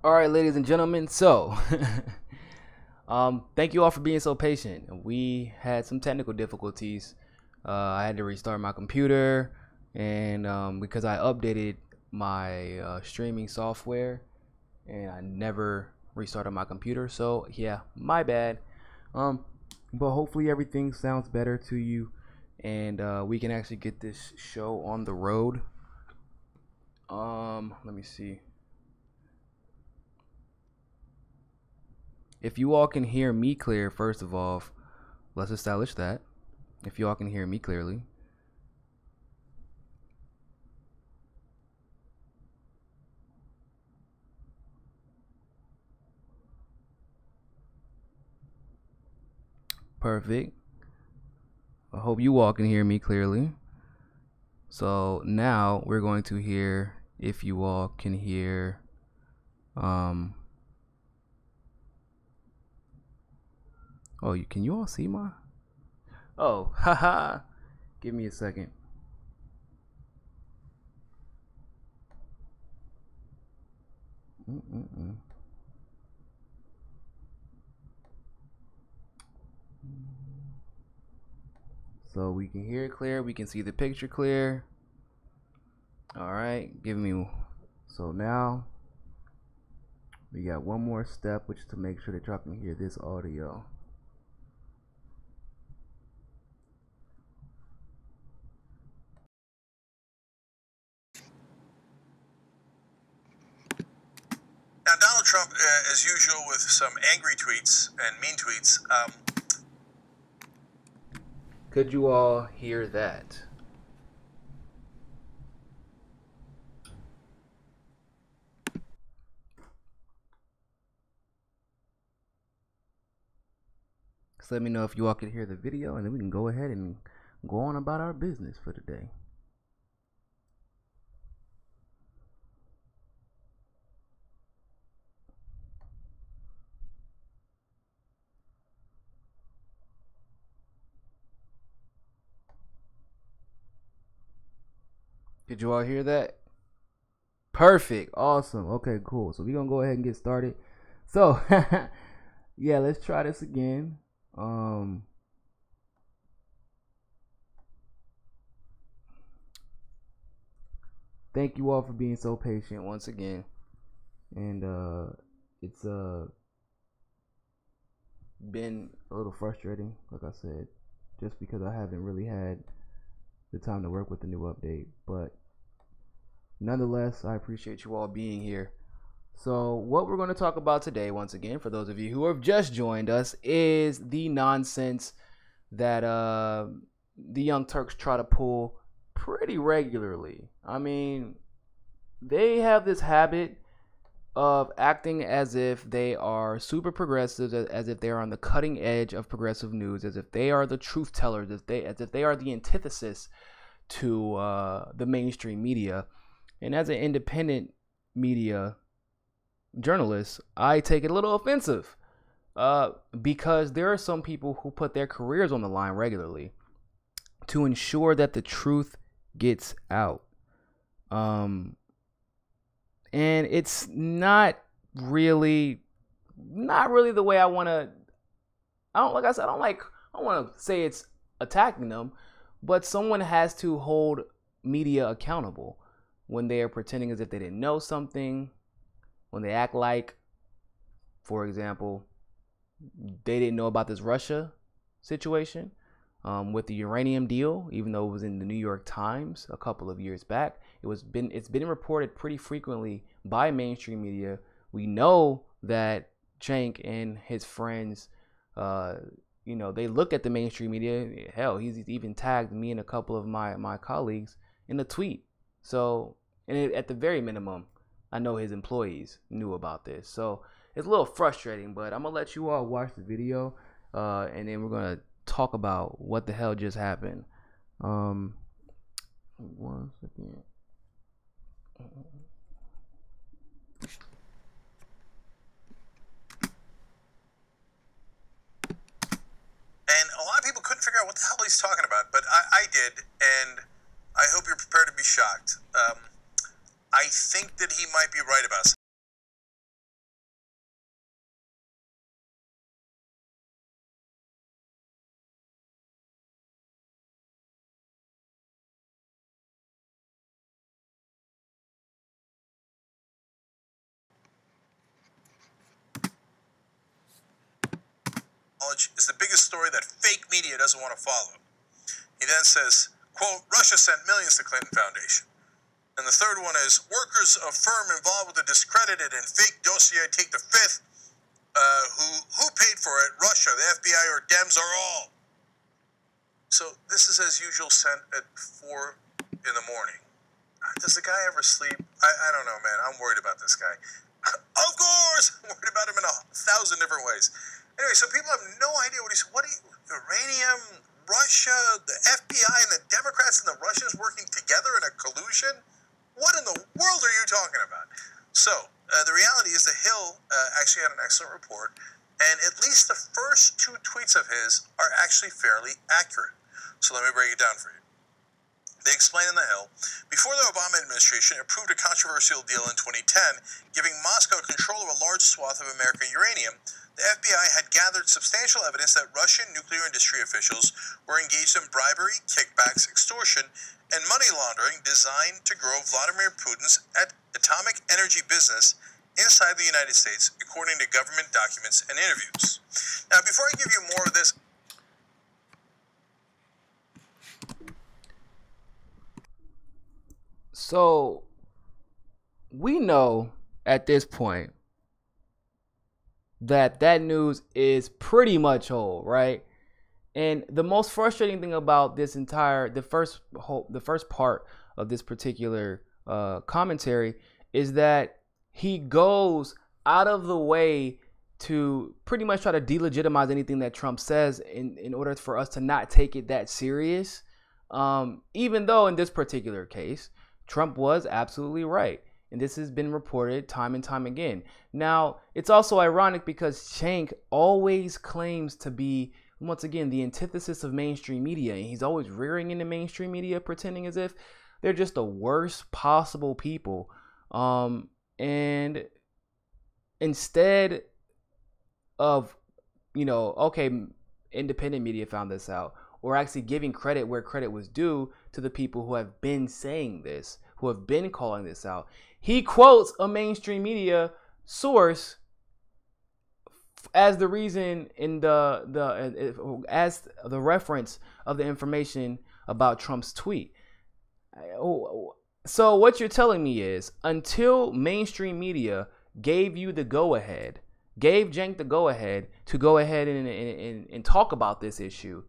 All right, ladies and gentlemen. So, thank you all for being so patient. We had some technical difficulties. I had to restart my computer, and because I updated my streaming software, and I never restarted my computer. So yeah, my bad. But hopefully everything sounds better to you, and we can actually get this show on the road. Let me see. If you all can hear me clear, first of all, let's establish that. If you all can hear me clearly. Perfect. I hope you all can hear me clearly. So now we're going to hear if you all can hear can you all see my haha, give me a second. So we can hear it clear, we can see the picture clear. All right, so now we got one more step, which is to make sure that y'all can hear this audio. Now, Donald Trump, as usual, with some angry tweets and mean tweets. Could you all hear that? So let me know if you all can hear the video, and then we can go ahead and go on about our business for today. Did you all hear that? Perfect. Awesome. Okay, cool. So we're going to go ahead and get started. So, yeah, let's try this again. Thank you all for being so patient once again. And it's been a little frustrating, like I said, just because I haven't really had the time to work with the new update. But nonetheless, I appreciate you all being here. So what we're going to talk about today, once again, for those of you who have just joined us, is the nonsense that the Young Turks try to pull pretty regularly. I mean, they have this habit of acting as if they are super progressive, as if they are on the cutting edge of progressive news, as if they are the truth tellers, as if they are the antithesis to the mainstream media. And as an independent media journalist, I take it a little offensive because there are some people who put their careers on the line regularly to ensure that the truth gets out. And it's not really the way I want to. I don't want to say it's attacking them, but someone has to hold media accountable when they are pretending as if they didn't know something, when they act like, for example, they didn't know about this Russia situation with the uranium deal, even though it was in the New York Times a couple of years back. It's been reported pretty frequently by mainstream media. We know that Cenk and his friends, they look at the mainstream media. Hell, he's even tagged me and a couple of my colleagues in a tweet. So, at the very minimum, I know his employees knew about this. So it's a little frustrating, but I'm gonna let you all watch the video, and then we're gonna talk about what the hell just happened. 1 second. And a lot of people couldn't figure out what the hell he's talking about, but I did, and I hope you're prepared to be shocked. I think that he might be right about something. knowledge is the biggest story that fake media doesn't want to follow. He then says, quote, Russia sent millions to Clinton Foundation. And the third one is, workers of firm involved with a discredited and fake dossier take the fifth. Who paid for it? Russia, the FBI, or Dems, or all? So this is, as usual, sent at 4 in the morning. Does the guy ever sleep? I don't know, man. I'm worried about this guy. Of course! I'm worried about him in 1,000 different ways. Anyway, so people have no idea uranium, Russia, the FBI, and the Democrats and the Russians working together in a collusion? What in the world are you talking about? So, the reality is the Hill actually had an excellent report, and at least the first 2 tweets of his are actually fairly accurate. So let me break it down for you. They explain in the Hill, before the Obama administration approved a controversial deal in 2010, giving Moscow control of a large swath of American uranium, the FBI had gathered substantial evidence that Russian nuclear industry officials were engaged in bribery, kickbacks, extortion, and money laundering designed to grow Vladimir Putin's atomic energy business inside the United States, according to government documents and interviews. Now, before I give you more of this... So, we know at this point that news is pretty much old, right? And the most frustrating thing about this the first part of this particular commentary is that he goes out of the way to pretty much try to delegitimize anything that Trump says in order for us to not take it that serious. Even though in this particular case, Trump was absolutely right. And this has been reported time and time again. Now, it's also ironic because Shank always claims to be, once again, the antithesis of mainstream media. And he's always rearing into mainstream media, pretending as if they're just the worst possible people. And instead of, okay, independent media found this out, or actually giving credit where credit was due to the people who have been saying this, who have been calling this out, he quotes a mainstream media source as the reason as the reference of the information about Trump's tweet. So what you're telling me is, until mainstream media gave you the go-ahead, gave Cenk the go-ahead to go ahead and talk about this issue,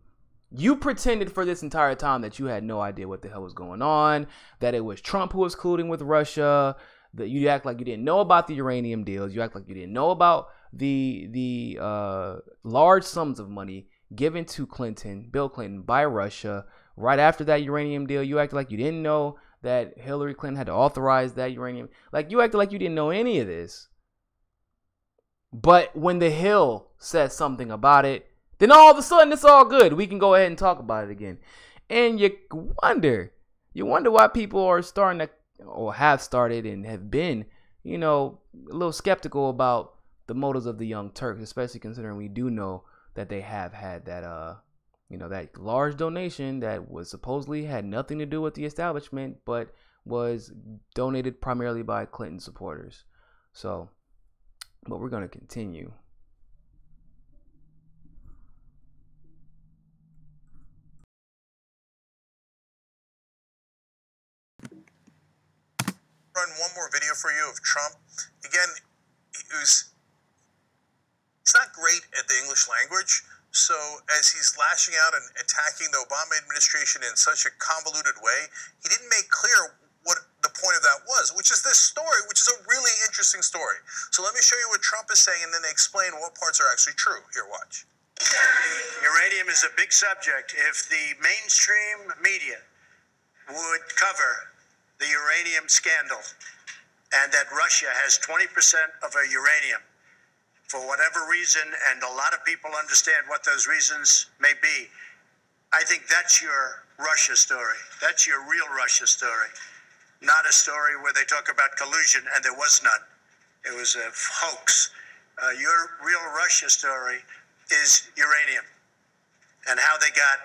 you pretended for this entire time that you had no idea what the hell was going on, that it was Trump who was colluding with Russia, that you act like you didn't know about the uranium deals, you act like you didn't know about the large sums of money given to Bill Clinton by Russia right after that uranium deal. You acted like you didn't know that Hillary Clinton had to authorize that uranium. Like, you acted like you didn't know any of this. But when the Hill says something about it, then all of a sudden it's all good. We can go ahead and talk about it again. And you wonder why people are starting to, or have started and have been, a little skeptical about the motives of the Young Turks, especially considering we do know that they have had that, that large donation that was supposedly had nothing to do with the establishment, but was donated primarily by Clinton supporters. So, but we're going to continue. Run one more video for you of Trump. Again, he's not great at the English language, so as he's lashing out and attacking the Obama administration in such a convoluted way, he didn't make clear what the point of that was, which is this story, which is a really interesting story. So let me show you what Trump is saying, and then explain what parts are actually true. Here, watch. Uranium is a big subject. If the mainstream media would cover the uranium scandal and that Russia has 20% of our uranium for whatever reason, and a lot of people understand what those reasons may be, I think that's your Russia story. That's your real Russia story. Not a story where they talk about collusion, and there was none. It was a hoax. Your real Russia story is uranium and how they got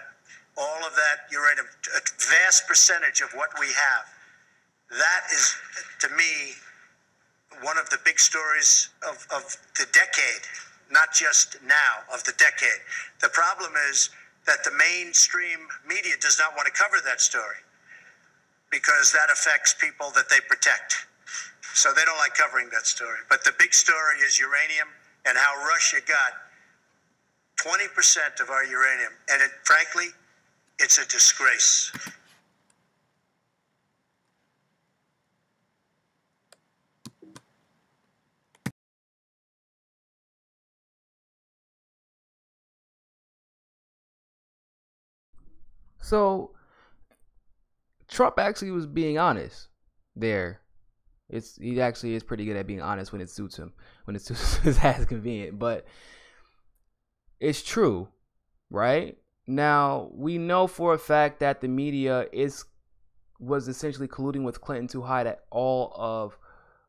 all of that uranium, a vast percentage of what we have. That is, to me, one of the big stories of the decade, not just now, of the decade. The problem is that the mainstream media does not want to cover that story because that affects people that they protect. So they don't like covering that story. But the big story is uranium and how Russia got 20% of our uranium. And frankly, it's a disgrace. So Trump actually was being honest there. He actually is pretty good at being honest when it suits him, when it suits his ass convenient. But it's true, right? Now we know for a fact that the media was essentially colluding with Clinton to hide all of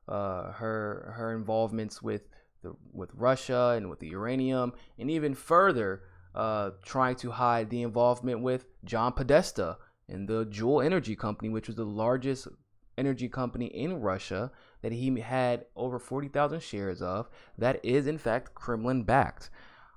her involvements with Russia and with the uranium, and even further, trying to hide the involvement with John Podesta and the Juul Energy Company, which was the largest energy company in Russia that he had over 40,000 shares of, that is in fact Kremlin backed.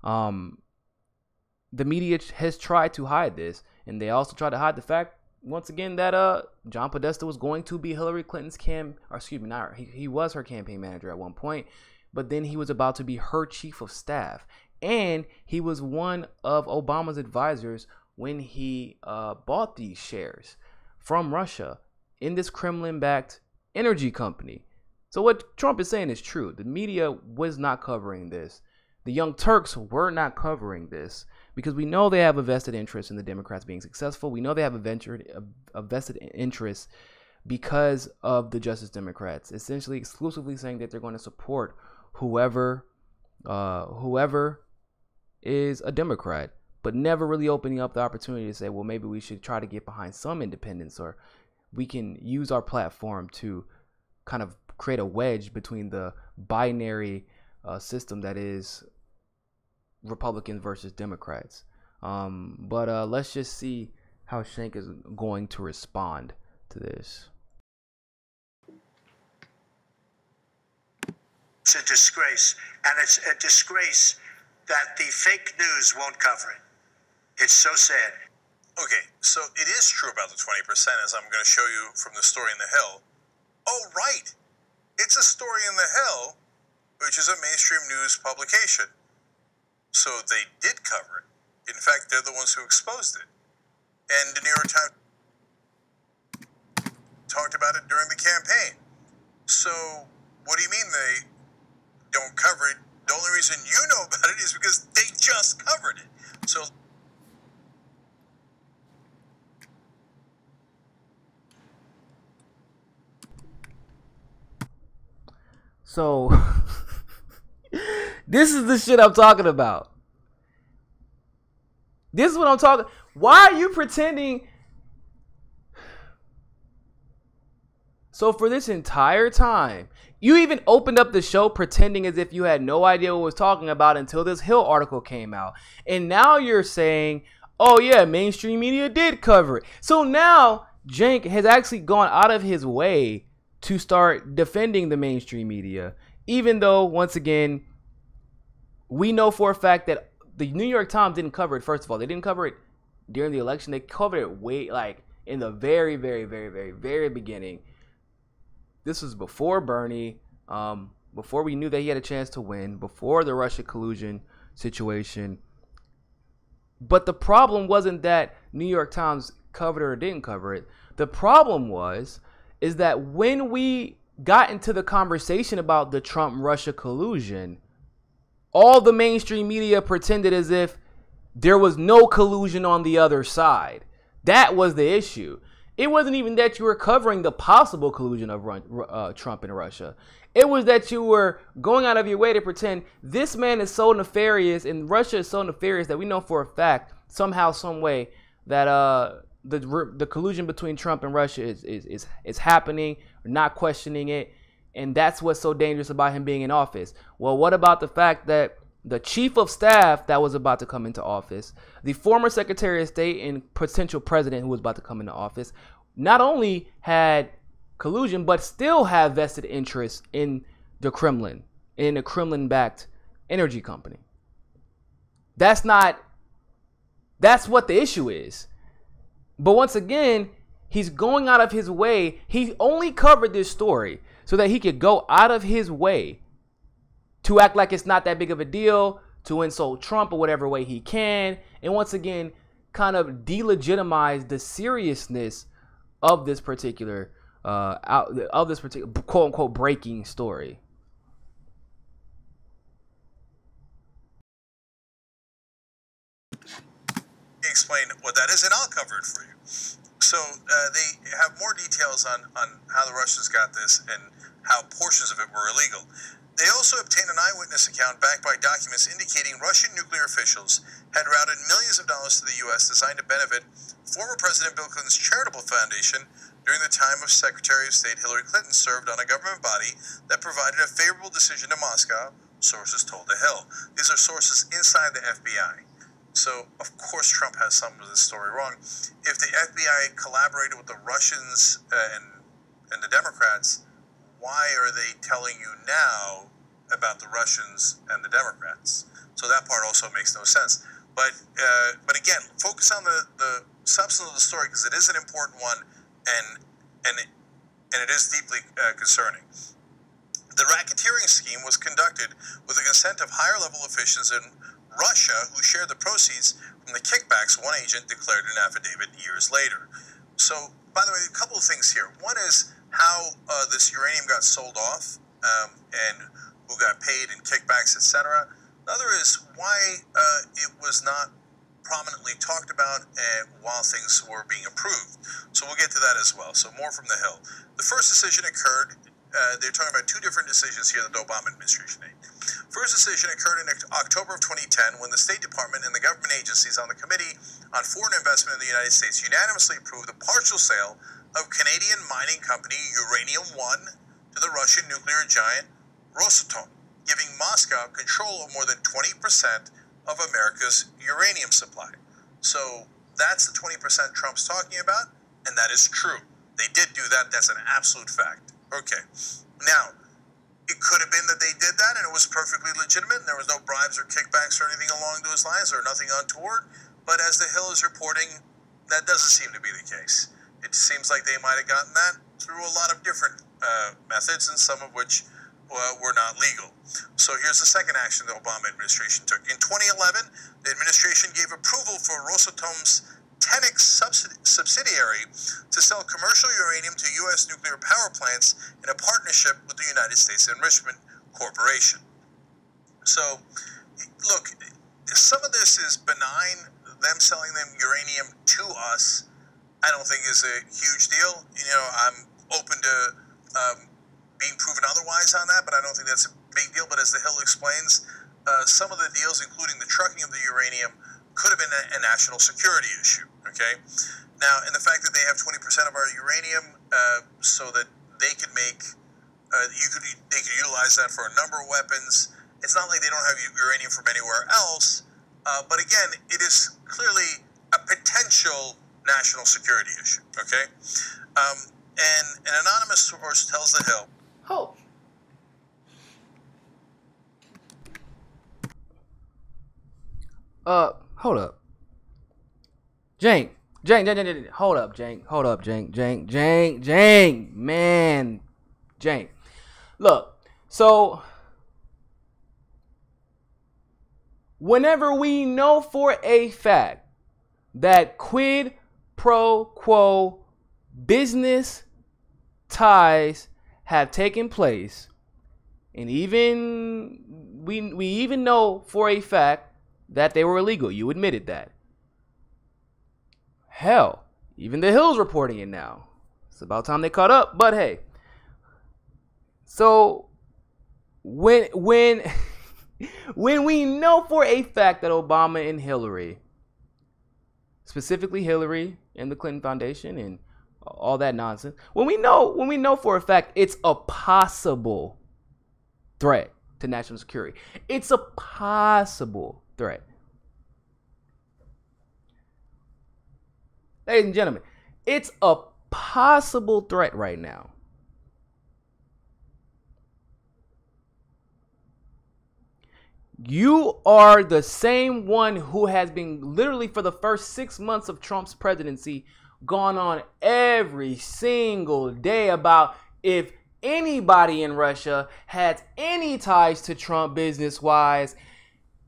The media has tried to hide this, and they also tried to hide the fact once again that John Podesta was going to be Hillary Clinton's he was her campaign manager at one point, but then he was about to be her chief of staff, and he was one of Obama's advisors when he bought these shares from Russia in this Kremlin-backed energy company. So what Trump is saying is true. The media was not covering this. The Young Turks were not covering this because we know they have a vested interest in the Democrats being successful. We know they have a vested interest because of the Justice Democrats, essentially exclusively saying that they're going to support whoever is a Democrat, but never really opening up the opportunity to say, well, maybe we should try to get behind some independents, or we can use our platform to kind of create a wedge between the binary system that is Republicans versus Democrats. But let's just see how Shank is going to respond to this. It's a disgrace, and it's a disgrace that the fake news won't cover it. It's so sad. Okay, so it is true about the 20%, as I'm going to show you from the story in the Hill. Oh, right. It's a story in the Hill, which is a mainstream news publication. So they did cover it. In fact, they're the ones who exposed it. And the New York Times talked about it during the campaign. So what do you mean they don't cover it? The only reason you know about it is because they just covered it. So this is the shit I'm talking about. This is what I'm talking. Why are you pretending? So for this entire time, you even opened up the show pretending as if you had no idea what it was talking about until this Hill article came out. And now you're saying, oh yeah, mainstream media did cover it. So now Cenk has actually gone out of his way to start defending the mainstream media, even though, once again, we know for a fact that the New York Times didn't cover it. First of all, they didn't cover it during the election. They covered it way, like, in the very, very, very, very, very beginning. This was before Bernie, before we knew that he had a chance to win, before the Russia collusion situation. But the problem wasn't that New York Times covered it or didn't cover it. The problem is that when we got into the conversation about the Trump-Russia collusion, all the mainstream media pretended as if there was no collusion on the other side. That was the issue. It wasn't even that you were covering the possible collusion of Trump and Russia. It was that you were going out of your way to pretend this man is so nefarious and Russia is so nefarious that we know for a fact, somehow, some way, that the collusion between Trump and Russia is happening. We're not questioning it. And that's what's so dangerous about him being in office. Well, what about the fact that the chief of staff that was about to come into office, the former Secretary of State and potential president who was about to come into office, not only had collusion, but still have vested interests in the Kremlin, in a Kremlin-backed energy company. That's what the issue is. But once again, he's going out of his way. He only covered this story so that he could go out of his way to act like it's not that big of a deal, to insult Trump or whatever way he can, and once again, kind of delegitimize the seriousness of this particular quote unquote breaking story. Explain what that is, and I'll cover it for you. So they have more details on how the Russians got this and how portions of it were illegal. They also obtained an eyewitness account backed by documents indicating Russian nuclear officials had routed millions of dollars to the U.S. designed to benefit former President Bill Clinton's charitable foundation during the time of Secretary of State Hillary Clinton served on a government body that provided a favorable decision to Moscow, sources told The Hill. These are sources inside the FBI. So, of course, Trump has some of this story wrong. If the FBI collaborated with the Russians and the Democrats, why are they telling you now about the Russians and the Democrats? So that part also makes no sense. But again, focus on the substance of the story because it is an important one and it is deeply concerning. The racketeering scheme was conducted with the consent of higher-level officials in Russia who shared the proceeds from the kickbacks, one agent declared in an affidavit years later. So, by the way, a couple of things here. One is how this uranium got sold off and who got paid in kickbacks, etc. The other is why it was not prominently talked about while things were being approved. So we'll get to that as well. So more from The Hill. The first decision occurred, they're talking about two different decisions here that the Obama administration made. First decision occurred in October of 2010 when the State Department and the government agencies on the Committee on Foreign Investment in the United States unanimously approved the partial sale of Canadian mining company Uranium One to the Russian nuclear giant Rosatom, giving Moscow control of more than 20% of America's uranium supply. So that's the 20% Trump's talking about, and that is true. They did do that. That's an absolute fact. Okay. Now, it could have been that they did that and it was perfectly legitimate and there was no bribes or kickbacks or anything along those lines or nothing untoward. But as The Hill is reporting, that doesn't seem to be the case. It seems like they might have gotten that through a lot of different methods, and some of which were not legal. So here's the second action the Obama administration took. In 2011, the administration gave approval for Rosatom's Tenex subsidiary to sell commercial uranium to U.S. nuclear power plants in a partnership with the United States Enrichment Corporation. So, look, some of this is benign. Them selling them uranium to us, I don't think is a huge deal. You know, I'm open to being proven otherwise on that, but I don't think that's a big deal. But as The Hill explains, some of the deals, including the trucking of the uranium, could have been a national security issue, okay? Now, and the fact that they have 20% of our uranium so that they could make, they could utilize that for a number of weapons. It's not like they don't have uranium from anywhere else, but again, it is clearly a potential national security issue, okay? And an anonymous source tells The Hill. Hold up. Jank, hold up, man. Jank. Look, so whenever we know for a fact that quid pro quo business ties have taken place, and even we even know for a fact that they were illegal. You admitted that. Hell, even The Hill's reporting it now. It's about time they caught up, but hey. So when we know for a fact that Obama and Hillary, specifically Hillary and the Clinton Foundation and all that nonsense, when we know for a fact it's a possible threat to national security. It's a possible threat. Ladies and gentlemen, it's a possible threat right now. You are the same one who has been literally for the first 6 months of Trump's presidency gone on every single day about if anybody in Russia has any ties to Trump business-wise,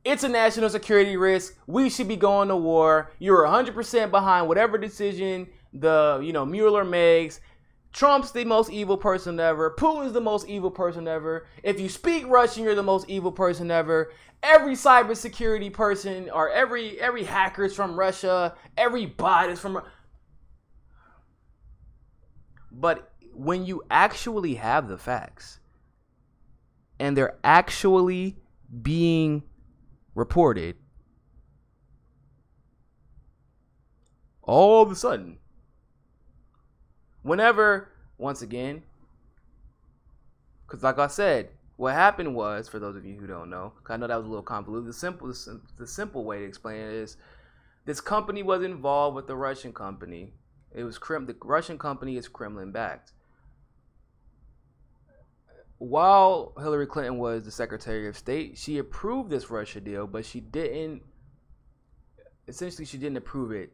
it's a national security risk. We should be going to war. You're 100% behind whatever decision the Mueller makes. Trump's the most evil person ever. Putin's the most evil person ever. If you speak Russian, you're the most evil person ever. Every cybersecurity person or every hacker is from Russia. Every bot is from. But when you actually have the facts and they're actually being reported, all of a sudden, whenever, once again, because like I said, what happened was, for those of you who don't know, because I know that was a little convoluted, the simple way to explain it is this company was involved with the Russian company. It was the Russian company is Kremlin backed. While Hillary Clinton was the Secretary of State, she approved this Russia deal, but she didn't approve it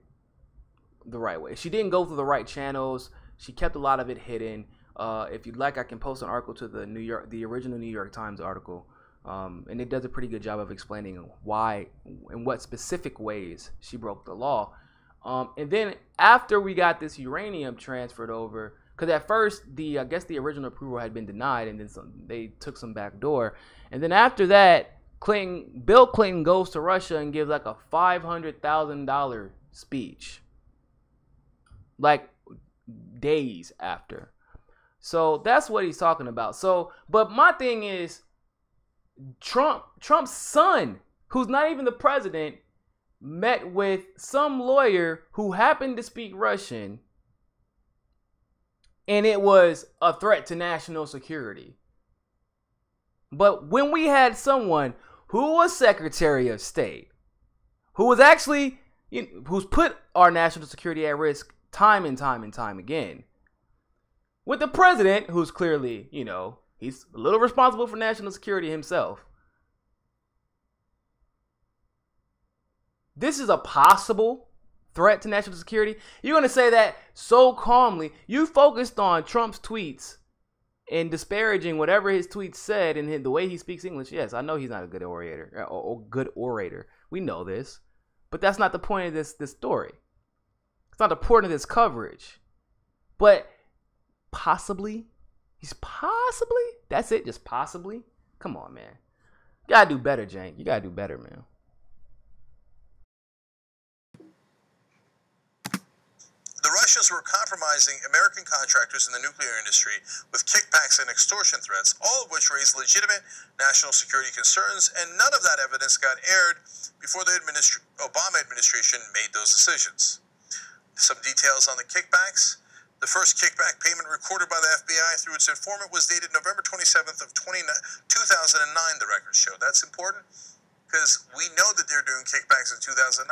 the right way. She didn't go through the right channels. She kept a lot of it hidden. If you'd like, I can post an article to the original New York Times article, and it does a pretty good job of explaining why, in what specific ways she broke the law. And then after we got this uranium transferred over, because at first I guess the original approval had been denied, and then they took some back door, and then after that, Bill Clinton goes to Russia and gives like a $500,000 speech, like days after. So that's what he's talking about. So, but my thing is, Trump's son, who's not even the president, met with some lawyer who happened to speak Russian, and it was a threat to national security. But when we had someone who was Secretary of State, who was actually, who's put our national security at risk time and time and time again, with the president, who's clearly, he's a little responsible for national security himself. This is a possible threat to national security. You're going to say that so calmly. You focused on Trump's tweets and disparaging whatever his tweets said and the way he speaks English. Yes, I know he's not a good orator. We know this. But that's not the point of this story. It's not the point of this coverage. But possibly, that's it, just possibly. Come on, man. You gotta do better, Jank. You gotta do better, man. The Russians were compromising American contractors in the nuclear industry with kickbacks and extortion threats, all of which raised legitimate national security concerns, and none of that evidence got aired before the Obama administration made those decisions. Some details on the kickbacks. The first kickback payment recorded by the FBI through its informant was dated November 27th of 2009, the records show. That's important because we know that they're doing kickbacks in 2009,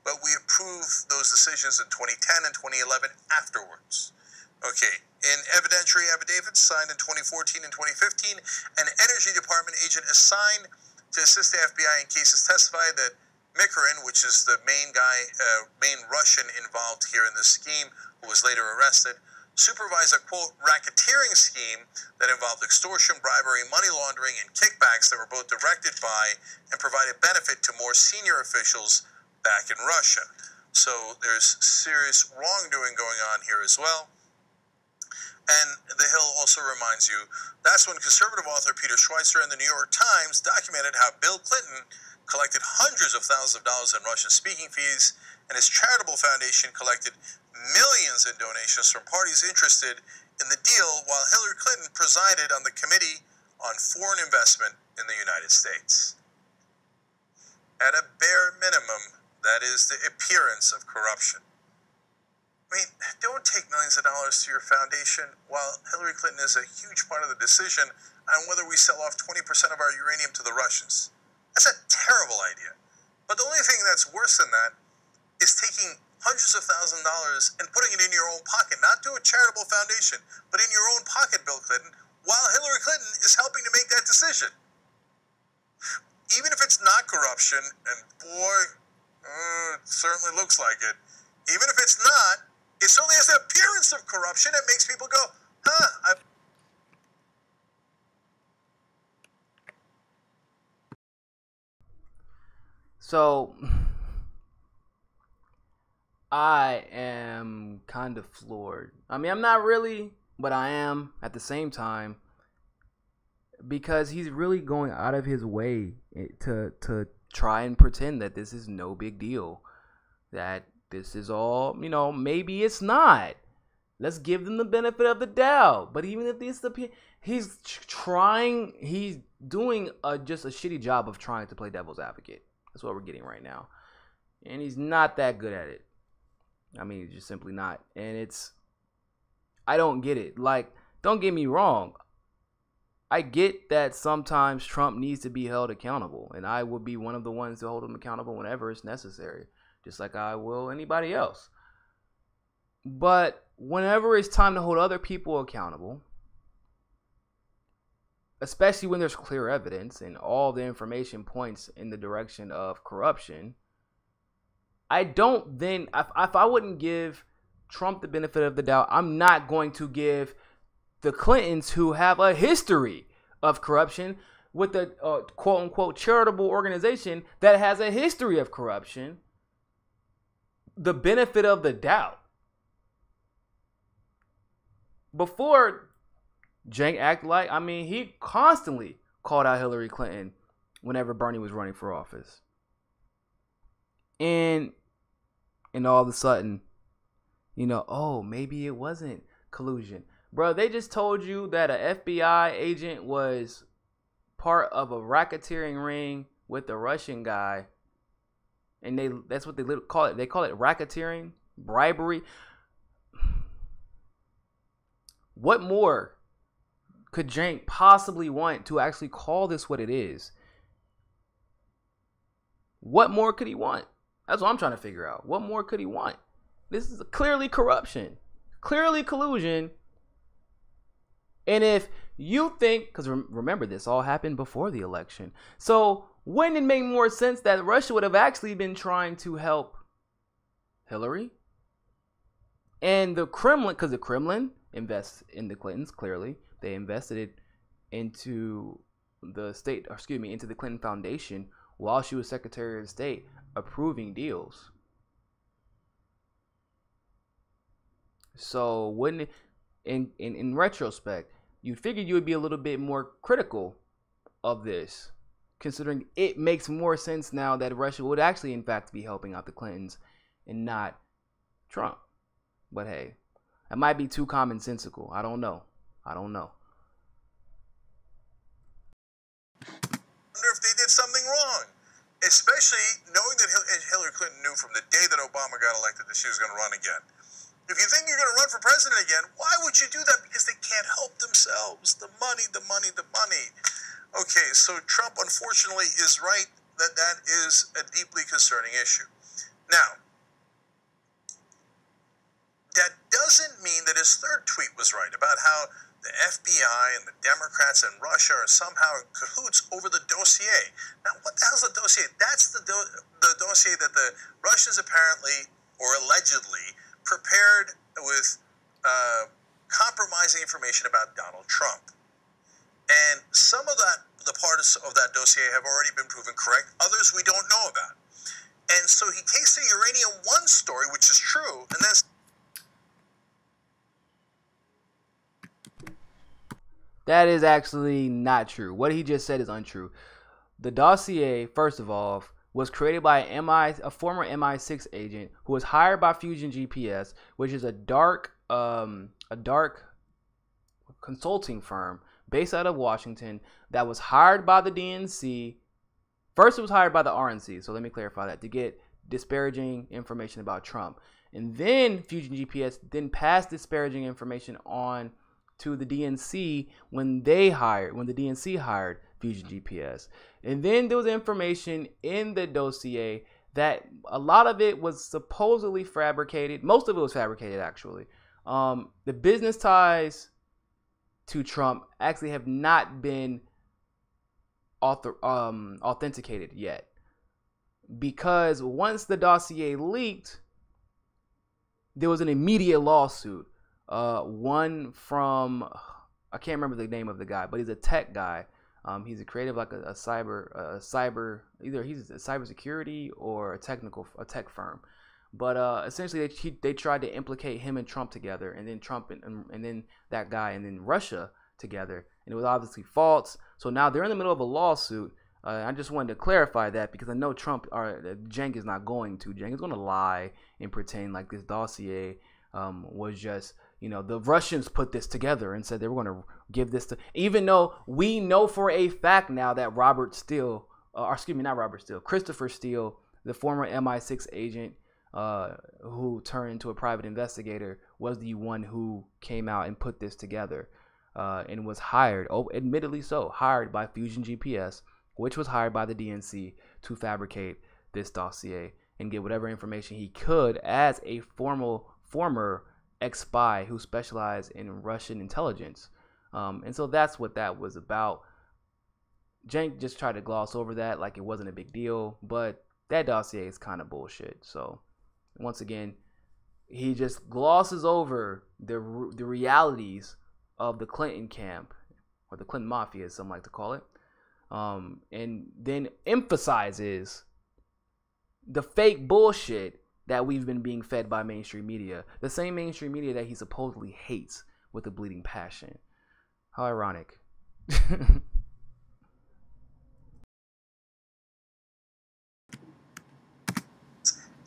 but we approve those decisions in 2010 and 2011 afterwards. Okay, in evidentiary affidavits signed in 2014 and 2015, an Energy Department agent assigned to assist the FBI in cases testified that Mikorin, which is the main Russian involved here in this scheme, who was later arrested, supervised a, quote, racketeering scheme that involved extortion, bribery, money laundering, and kickbacks that were both directed by and provided benefit to more senior officials back in Russia. So there's serious wrongdoing going on here as well. And The Hill also reminds you that's when conservative author Peter Schweitzer in the New York Times documented how Bill Clinton collected hundreds of thousands of dollars in Russian speaking fees, and his charitable foundation collected millions in donations from parties interested in the deal, while Hillary Clinton presided on the Committee on Foreign Investment in the United States. At a bare minimum, that is the appearance of corruption. I mean, don't take millions of dollars to your foundation while Hillary Clinton is a huge part of the decision on whether we sell off 20% of our uranium to the Russians. That's a terrible idea. But the only thing that's worse than that is taking hundreds of thousands of dollars and putting it in your own pocket, not to a charitable foundation, but in your own pocket, Bill Clinton, while Hillary Clinton is helping to make that decision. even if it's not corruption, and boy, it certainly looks like it, even if it's not, it certainly has the appearance of corruption. It makes people go, huh, So, I am kind of floored. I mean, I'm not really, but I am at the same time, because he's really going out of his way to try and pretend that this is no big deal, that this is all, maybe it's not. Let's give them the benefit of the doubt. But even if he's doing just a shitty job of trying to play devil's advocate. That's what we're getting right now. And he's not that good at it. I mean, he's just simply not. And I don't get it. Like, don't get me wrong. I get that sometimes Trump needs to be held accountable. And I will be one of the ones to hold him accountable whenever it's necessary. Just like I will anybody else. But whenever it's time to hold other people accountable, especially when there's clear evidence and all the information points in the direction of corruption, if I wouldn't give Trump the benefit of the doubt, I'm not going to give the Clintons, who have a history of corruption with the quote unquote charitable organization that has a history of corruption, the benefit of the doubt. Before Cenk acted like, he constantly called out Hillary Clinton whenever Bernie was running for office. And all of a sudden, maybe it wasn't collusion. Bro, they just told you that an FBI agent was part of a racketeering ring with a Russian guy. And that's what they call it. They call it racketeering, bribery. What more could Cenk possibly want to actually call this what it is? What more could he want? That's what I'm trying to figure out. What more could he want? This is clearly corruption, clearly collusion. And if you think, because remember, this all happened before the election. So wouldn't it make more sense that Russia would have actually been trying to help Hillary? And the Kremlin, because the Kremlin invests in the Clintons, clearly. They invested it into the into the Clinton Foundation while she was Secretary of State, approving deals. So wouldn't it, in retrospect, you figured you would be a little bit more critical of this, considering it makes more sense now that Russia would actually, in fact, be helping out the Clintons and not Trump. But hey, that might be too commonsensical. I don't know. I wonder if they did something wrong, especially knowing that Hillary Clinton knew from the day that Obama got elected that she was going to run again. If you think you're going to run for president again, why would you do that? Because they can't help themselves. The money, the money, the money. Okay, so Trump, unfortunately, is right that that is a deeply concerning issue. Now, that doesn't mean that his third tweet was right about how the FBI and the Democrats and Russia are somehow in cahoots over the dossier. Now, what the hell's the dossier? That's the dossier that the Russians apparently, or allegedly, prepared with compromising information about Donald Trump. And some of the parts of that dossier have already been proven correct. Others we don't know about. And so he takes the Uranium 1 story, which is true, and then... That is actually not true. What he just said is untrue. The dossier, first of all, was created by a former MI6 agent who was hired by Fusion GPS, which is a dark consulting firm based out of Washington that was hired by the DNC. First, it was hired by the RNC, so let me clarify that, to get disparaging information about Trump. And then Fusion GPS then passed disparaging information on to the DNC when the DNC hired Fusion GPS. And then there was information in the dossier that a lot of it was supposedly fabricated. Most of it was fabricated, actually. The business ties to Trump actually have not been authenticated yet, because once the dossier leaked, there was an immediate lawsuit. One from, I can't remember the name of the guy, but he's a tech guy. He's a creative, like a cyber, either he's a cybersecurity or a tech firm. But essentially, they tried to implicate him and Trump together, and then Trump and then that guy, and then Russia together, and it was obviously false. So now they're in the middle of a lawsuit. I just wanted to clarify that, because I know Cenk is not going to. Cenk is going to lie and pretend like this dossier was just, the Russians put this together and said they were going to give this to, even though we know for a fact now that Christopher Steele, the former MI6 agent who turned into a private investigator, was the one who came out and put this together and was hired, admittedly so, hired by Fusion GPS, which was hired by the DNC to fabricate this dossier and get whatever information he could as a former ex-spy who specialized in Russian intelligence. And so that's what that was about. Cenk just tried to gloss over that like it wasn't a big deal, but that dossier is kind of bullshit. So once again, he just glosses over the realities of the Clinton camp, or the Clinton mafia, as some like to call it. And then emphasizes the fake bullshit that we've been being fed by mainstream media, the same mainstream media that he supposedly hates with a bleeding passion. How ironic.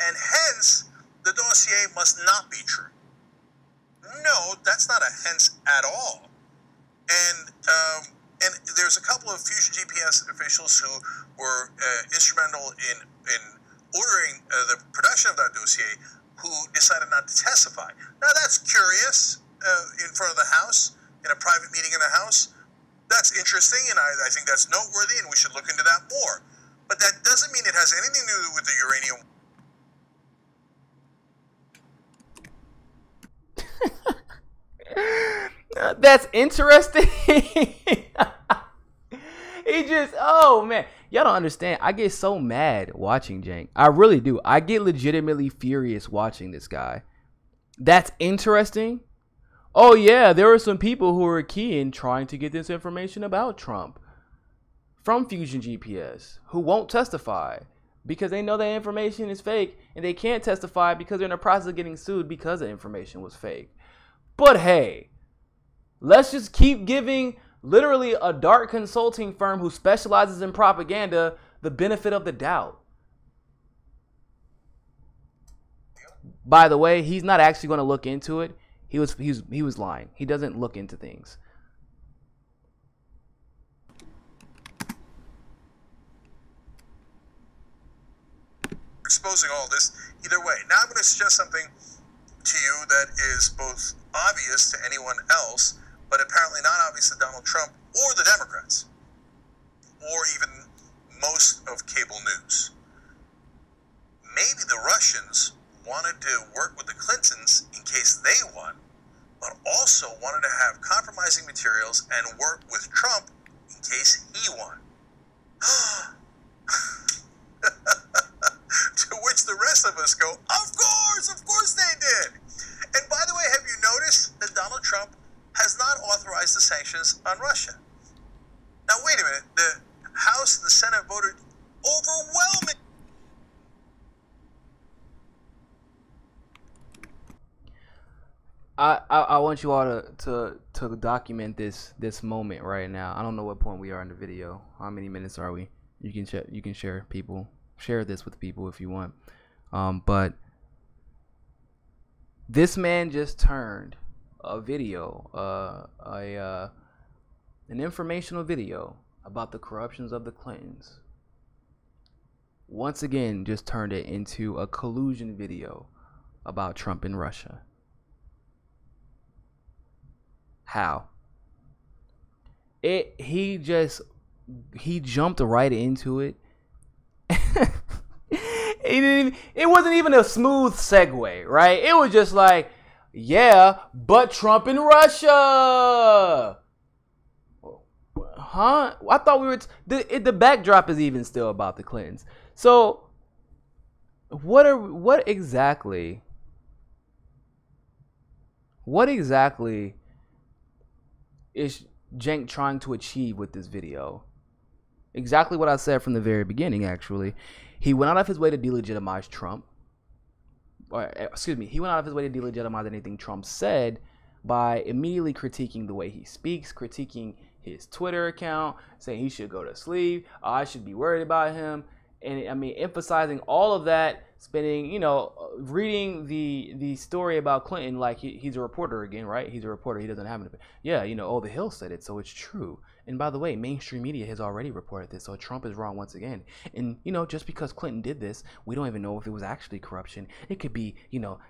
And hence, the dossier must not be true. No, that's not a hence at all. And there's a couple of Fusion GPS officials who were instrumental in ordering the production of that dossier, who decided not to testify. Now, that's curious in front of the House, in a private meeting in the House. That's interesting, and I think that's noteworthy, and we should look into that more. But that doesn't mean it has anything to do with the uranium. That's interesting. He just, oh man, y'all don't understand. I get so mad watching Cenk. I really do. I get legitimately furious watching this guy. That's interesting. Oh yeah, there were some people who were keen trying to get this information about Trump from Fusion GPS who won't testify because they know that information is fake, and they can't testify because they're in the process of getting sued because the information was fake. But hey, let's just keep giving literally a dark consulting firm who specializes in propaganda the benefit of the doubt. By the way, he's not actually going to look into it. He was lying. He doesn't look into things. Exposing all this either way. Now I'm going to suggest something to you that is both obvious to anyone else, but apparently not obvious to Donald Trump or the Democrats, or even most of cable news. Maybe the Russians wanted to work with the Clintons in case they won, but also wanted to have compromising materials and work with Trump in case he won. To which the rest of us go, of course they did. And by the way, have you noticed that Donald Trump has not authorized the sanctions on Russia? Now, wait a minute. The House and the Senate voted overwhelmingly. I want you all to document this moment right now. I don't know what point we are in the video. How many minutes are we? You can share this with people if you want. But this man just turned a video, an informational video about the corruptions of the Clintons. Once again, just turned it into a collusion video about Trump and Russia. How? He jumped right into it. It wasn't even a smooth segue, right? It was just like, yeah, but Trump and Russia. Huh? I thought we were the backdrop is even still about the Clintons. So what exactly is Cenk trying to achieve with this video? Exactly what I said from the very beginning, actually. He went out of his way to delegitimize Trump. He went out of his way to delegitimize anything Trump said by immediately critiquing the way he speaks, critiquing his Twitter account, saying he should go to sleep, I should be worried about him. And I mean, emphasizing all of that, reading the story about Clinton like he's a reporter again, right? He's a reporter. He doesn't have an opinion. Yeah, the Hill said it, so it's true. And by the way, mainstream media has already reported this, so Trump is wrong once again. And, just because Clinton did this, we don't even know if it was actually corruption. It could be,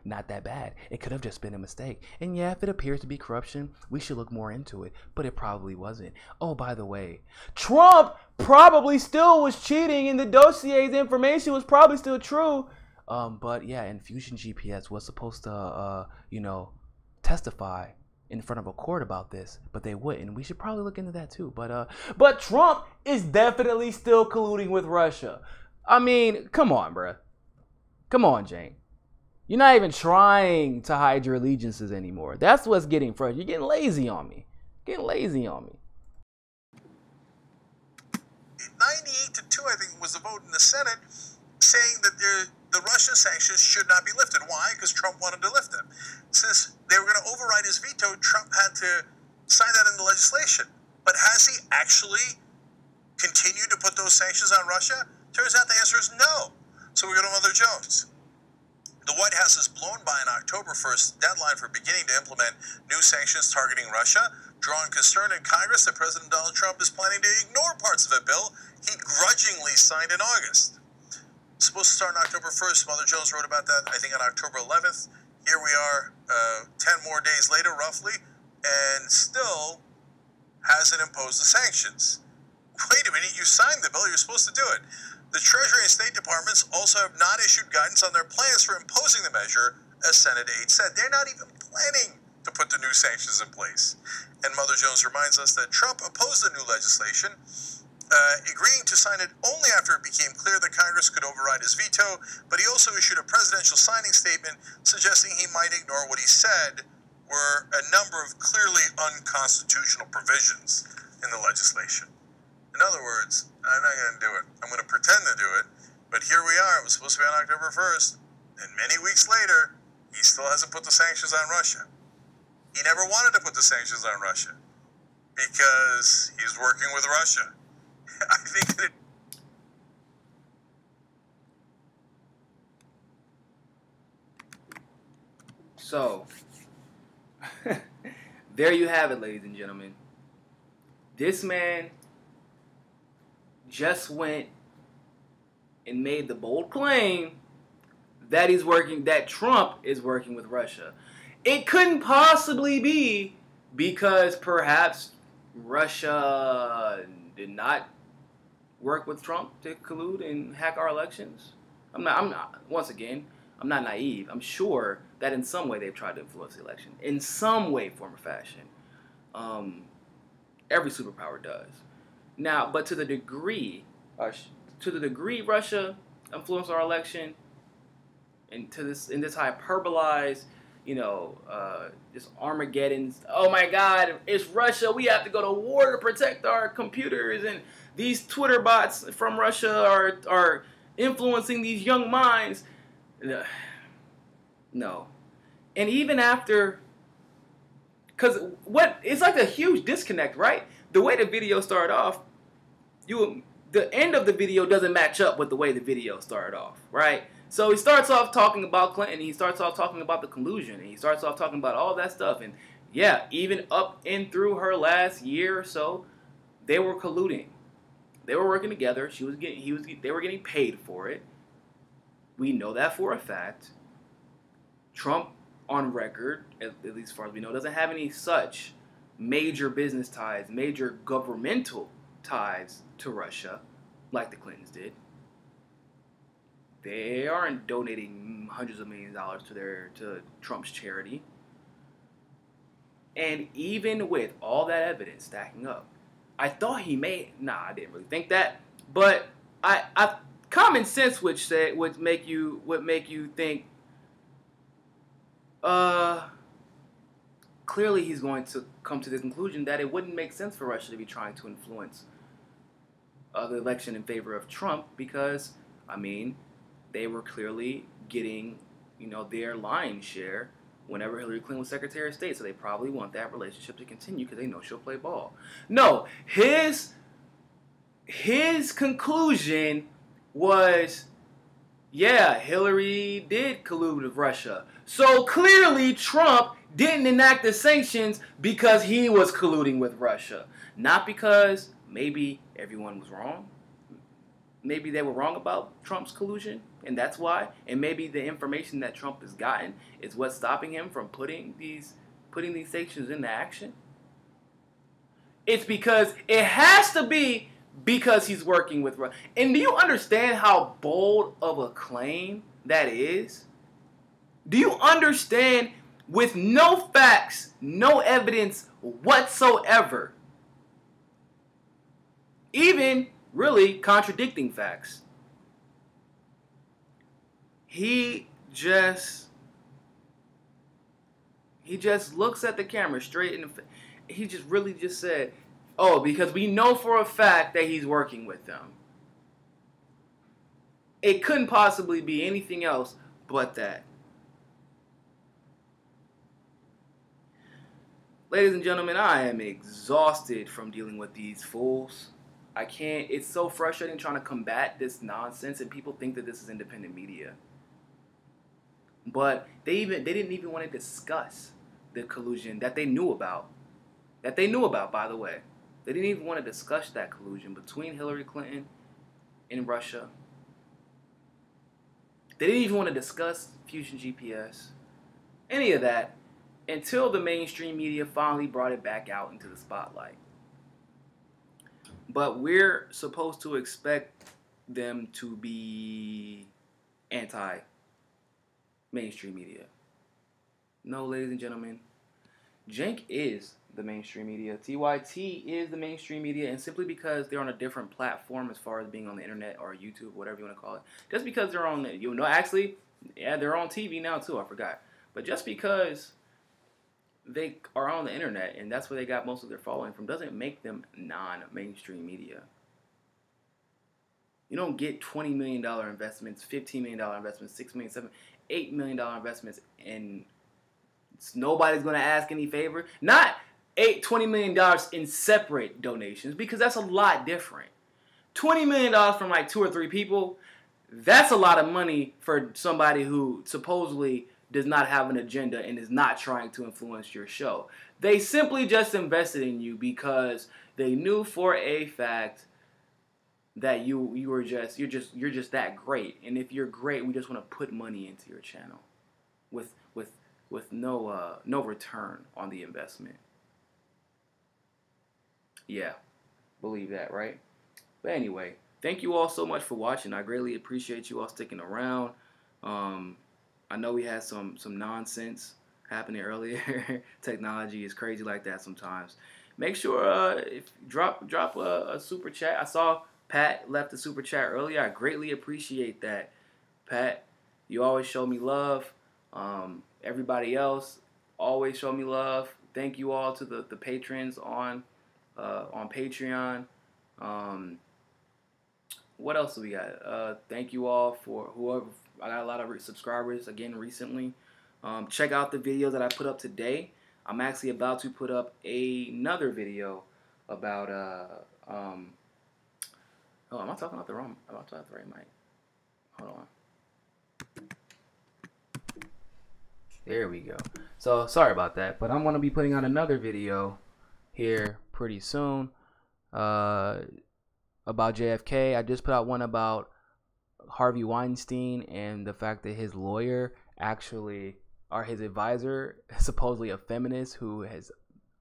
not that bad. It could have just been a mistake. And yeah, if it appears to be corruption, we should look more into it. But it probably wasn't. Oh, by the way, Trump probably still was cheating, and the dossier's information was probably still true. But yeah, Infusion GPS was supposed to, testify in front of a court about this, but they wouldn't. We should probably look into that too. But Trump is definitely still colluding with Russia. I mean, come on, bruh. Come on, Cenk. You're not even trying to hide your allegiances anymore. That's what's getting frustrating. You're getting lazy on me. 98-2, I think, was the vote in the Senate saying that the Russia sanctions should not be lifted. Why? Because Trump wanted to lift them. Since they were going to override his veto, Trump had to sign that into legislation. But has he actually continued to put those sanctions on Russia? Turns out the answer is no. So we go to Mother Jones. The White House has blown by an October 1st deadline for beginning to implement new sanctions targeting Russia, drawing concern in Congress that President Donald Trump is planning to ignore parts of a bill he grudgingly signed in August. Supposed to start on October 1st. Mother Jones wrote about that, I think, on October 11th. Here we are, 10 more days later, roughly, and still hasn't imposed the sanctions. Wait a minute, you signed the bill, you're supposed to do it. The Treasury and State Departments also have not issued guidance on their plans for imposing the measure, as Senate aide said. They're not even planning to put the new sanctions in place. And Mother Jones reminds us that Trump opposed the new legislation, agreeing to sign it only after it became clear that Congress could override his veto, but he also issued a presidential signing statement suggesting he might ignore what he said were a number of clearly unconstitutional provisions in the legislation. In other words, I'm not going to do it. I'm going to pretend to do it, but here we are. It was supposed to be on October 1st, and many weeks later, he still hasn't put the sanctions on Russia. He never wanted to put the sanctions on Russia because he's working with Russia. I think that So, there you have it, ladies and gentlemen. This man just went and made the bold claim that Trump is working with Russia. It couldn't possibly be because perhaps Russia did not work with Trump to collude and hack our elections. I'm not naive. I'm sure that in some way they've tried to influence the election. In some way, form, or fashion. Every superpower does. Now, but to the degree Russia influenced our election, and in this hyperbolized, this Armageddon. Oh my God, it's Russia. We have to go to war to protect our computers, and these Twitter bots from Russia are influencing these young minds. No. And even after, because it's like a huge disconnect, right? The way the video started off, the end of the video doesn't match up with the way the video started off, right? So he starts off talking about Clinton, he starts off talking about the collusion, and he starts off talking about all that stuff. And yeah, even up and through her last year or so, they were colluding. They were working together. They were getting paid for it. We know that for a fact. Trump, on record, at least as far as we know, doesn't have any such major business ties, major governmental ties to Russia like the Clintons did. They aren't donating hundreds of millions of dollars to Trump's charity. And even with all that evidence stacking up, I thought he may. Nah, I didn't really think that. But I common sense would make you think. Clearly, he's going to come to the conclusion that it wouldn't make sense for Russia to be trying to influence the election in favor of Trump because, I mean, they were clearly getting, their lion's share whenever Hillary Clinton was Secretary of State. So they probably want that relationship to continue because they know she'll play ball. No, his conclusion was, yeah, Hillary did collude with Russia. So clearly Trump didn't enact the sanctions because he was colluding with Russia. Not because maybe everyone was wrong. Maybe they were wrong about Trump's collusion, and that's why. And maybe the information that Trump has gotten is what's stopping him from putting these sanctions into action. It's because it has to be because he's working with Russia. And do you understand how bold of a claim that is? Do you understand, with no facts, no evidence whatsoever, even really contradicting facts, he just looks at the camera straight in the face. He just really just said, oh, because we know for a fact that he's working with them. It couldn't possibly be anything else but that. Ladies and gentlemen, I am exhausted from dealing with these fools. I can't. It's so frustrating trying to combat this nonsense, and people think that this is independent media. But they didn't even want to discuss the collusion that they knew about. That they knew about, by the way. They didn't even want to discuss that collusion between Hillary Clinton and Russia. They didn't even want to discuss Fusion GPS. Any of that. Until the mainstream media finally brought it back out into the spotlight. But we're supposed to expect them to be anti-mainstream media. No, ladies and gentlemen, Jank is the mainstream media. TYT is the mainstream media, and simply because they're on a different platform as far as being on the internet or YouTube, whatever you want to call it, just because they're on, actually, yeah, they're on TV now too, I forgot. But just because they are on the internet, and that's where they got most of their following from, doesn't make them non-mainstream media. You don't get $20 million investments, $15 million investments, $6 million, $7 million, $8 million investments, and nobody's going to ask any favor. Not $20 million in separate donations, because that's a lot different. $20 million from like 2 or 3 people, that's a lot of money for somebody who supposedly does not have an agenda and is not trying to influence your show. They simply just invested in you because they knew for a fact that you're just that great. And if you're great, we just want to put money into your channel with no return on the investment. Yeah, believe that, right? But anyway, thank you all so much for watching. I greatly appreciate you all sticking around. I know we had some nonsense happening earlier. Technology is crazy like that sometimes. Make sure if drop a super chat. I saw Pat left a super chat earlier. I greatly appreciate that, Pat. You always show me love. Everybody else always show me love. Thank you all to the patrons on Patreon. What else do we got? Thank you all for whoever. I got a lot of subscribers again recently. Check out the video that I put up today. I'm actually about to put up another video about oh, am I talking about the right mic? Hold on. There we go. So sorry about that, but I'm gonna be putting out another video here pretty soon about JFK. I just put out one about Harvey Weinstein and the fact that his lawyer actually, or his advisor, supposedly a feminist who has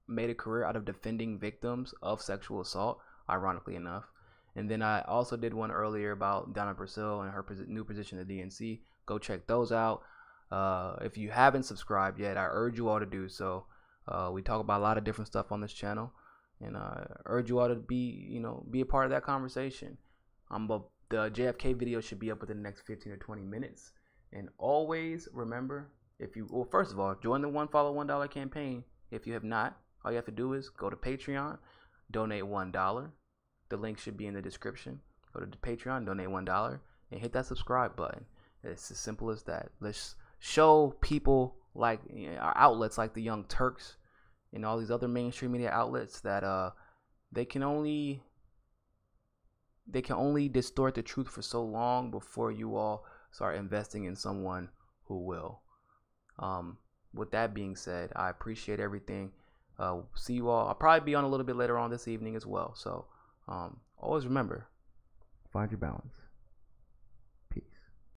made a career out of defending victims of sexual assault, ironically enough. And then I also did one earlier about Donna Purcell and her new position at the DNC. Go check those out. If you haven't subscribed yet, I urge you all to do so. We talk about a lot of different stuff on this channel. and urge you all to be a part of that conversation. The JFK video should be up within the next 15 or 20 minutes. And always remember, first of all, join the One Follow $1 campaign. If you have not, all you have to do is go to Patreon, donate $1. The link should be in the description. Go to Patreon, donate $1, and hit that subscribe button. It's as simple as that. Let's show people like our outlets like the Young Turks and all these other mainstream media outlets that they can only distort the truth for so long before you all start investing in someone who will. With that being said, I appreciate everything. See you all. I'll probably be on a little bit later on this evening as well. So always remember, find your balance.